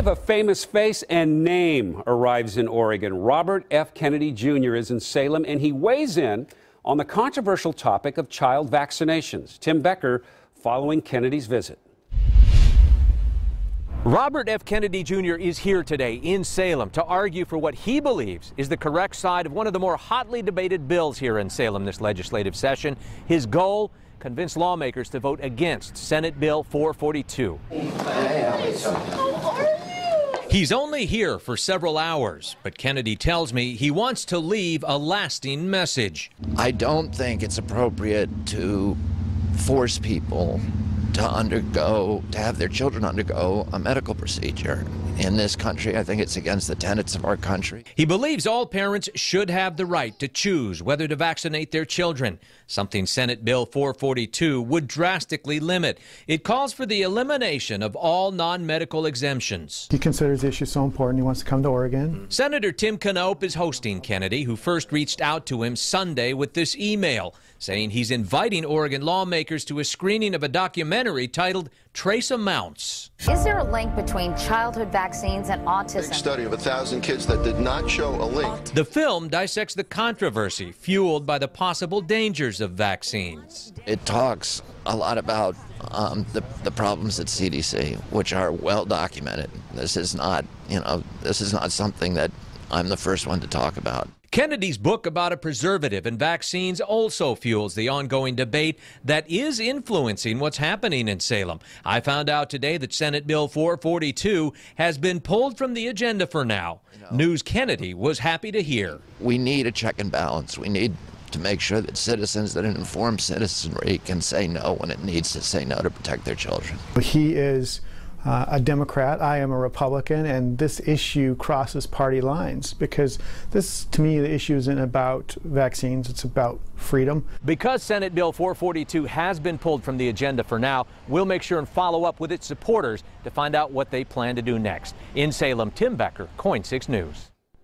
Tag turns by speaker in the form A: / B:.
A: a famous face and name arrives in Oregon. Robert F. Kennedy Jr. is in Salem, and he weighs in on the controversial topic of child vaccinations. Tim Becker following Kennedy's visit.
B: Robert F. Kennedy Jr. is here today in Salem to argue for what he believes is the correct side of one of the more hotly debated bills here in Salem this legislative session. His goal: convince lawmakers to vote against Senate Bill 442. He's only here for several hours, but Kennedy tells me he wants to leave a lasting message.
C: I don't think it's appropriate to force people to have their children undergo a medical procedure. In this country, I think it's against the tenets of our country.
B: He believes all parents should have the right to choose whether to vaccinate their children, something Senate Bill 442 would drastically limit. It calls for the elimination of all non-medical exemptions.
D: He considers the issue so important, he wants to come to Oregon.
B: Senator Tim Knopp is hosting Kennedy, who first reached out to him Sunday with this email, saying he's inviting Oregon lawmakers to a screening of a documentary titled Trace Amounts.
E: Is there a link between childhood vaccines and autism?
F: Big study of 1,000 kids that did not show a link.
B: The film dissects the controversy fueled by the possible dangers of vaccines.
C: It talks a lot about the problems at CDC, which are well documented. This is not something that I'm the first one to talk about.
B: Kennedy's book about a preservative and vaccines also fuels the ongoing debate that is influencing what's happening in Salem. I found out today that Senate Bill 442 has been pulled from the agenda for now. News Kennedy was happy to hear.
C: We need a check and balance. We need to make sure that citizens, that an informed citizenry, can say no when it needs to say no to protect their children.
D: He is a Democrat, I am a Republican, and this issue crosses party lines because this, to me, the issue isn't about vaccines, it's about freedom. Because
B: Senate Bill 442 has been pulled from the agenda for now, we'll make sure and follow up with its supporters to find out what they plan to do next. In Salem, Tim Becker, KOIN 6 News.